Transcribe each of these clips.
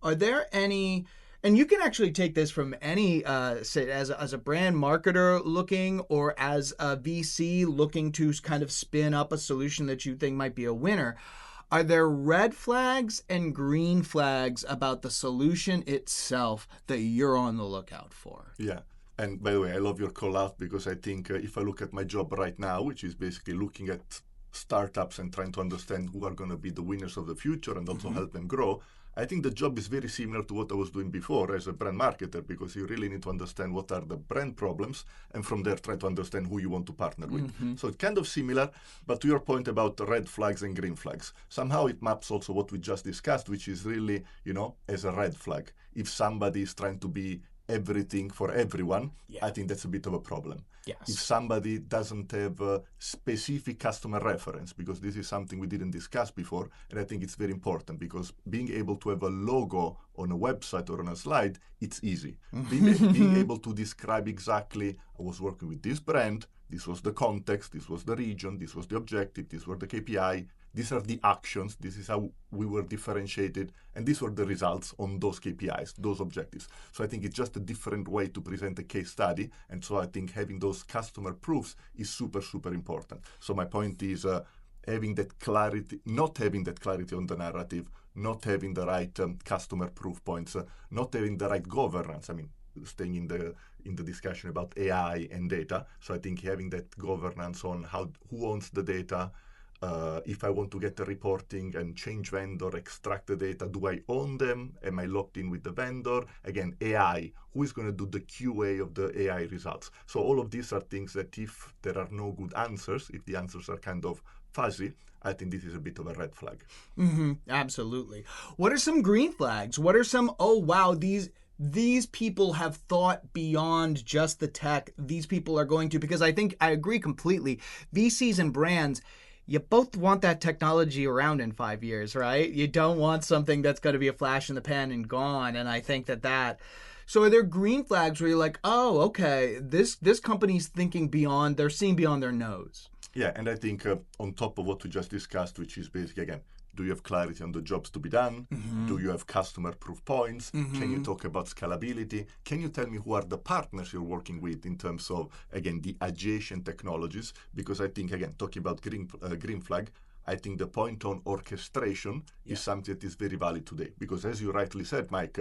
Are there any, and you can actually take this from any, say, as a brand marketer looking or as a VC looking to kind of spin up a solution that you think might be a winner. Are there red flags and green flags about the solution itself that you're on the lookout for? Yeah. And by the way, I love your call out because I think if I look at my job right now, which is basically looking at startups and trying to understand who are going to be the winners of the future and also help them grow, I think the job is very similar to what I was doing before as a brand marketer, because you really need to understand what are the brand problems and from there try to understand who you want to partner with. So it's kind of similar, but to your point about red flags and green flags, somehow it maps also what we just discussed, which is really, as a red flag. If somebody is trying to be everything for everyone, I think that's a bit of a problem. Yes. If somebody doesn't have a specific customer reference, because this is something we didn't discuss before, and I think it's very important, because being able to have a logo on a website or on a slide, it's easy. Being able to describe exactly, I was working with this brand, this was the context, this was the region, this was the objective, these were the KPI, these are the actions, this is how we were differentiated, and these were the results on those KPIs, those objectives. So I think it's just a different way to present a case study, and so I think having those customer proofs is super, super important. So my point is having that clarity, not having that clarity on the narrative, not having the right customer proof points, not having the right governance. I mean, staying in the discussion about AI and data. So I think having that governance on who owns the data. If I want to get the reporting and change vendor, extract the data, do I own them? Am I locked in with the vendor? Again, AI, who is going to do the QA of the AI results? So all of these are things that if there are no good answers, if the answers are kind of fuzzy, I think this is a bit of a red flag. Absolutely. What are some green flags? What are some, oh wow, these people have thought beyond just the tech. These people are going to, because I think I agree completely. VCs and brands, you both want that technology around in 5 years, right? You don't want something that's going to be a flash in the pan and gone. And I think that. So are there green flags where you're like, oh, okay, this company's thinking beyond, they're seeing beyond their nose? Yeah, and I think on top of what we just discussed, which is basically, again, do you have clarity on the jobs to be done? Do you have customer proof points? Can you talk about scalability? Can you tell me who are the partners you're working with in terms of, again, the adjacent technologies? Because I think, again, talking about green flag, I think the point on orchestration is something that is very valid today. Because as you rightly said, Mike,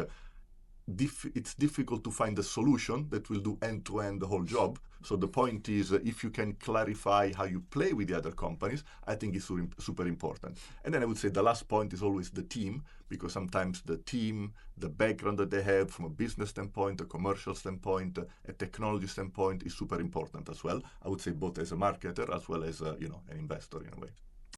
it's difficult to find a solution that will do end-to-end the whole job. So the point is, if you can clarify how you play with the other companies, I think it's super important. And then I would say the last point is always the team, because sometimes the team, the background that they have from a business standpoint, a commercial standpoint, a technology standpoint is super important as well. I would say both as a marketer as well as an investor in a way.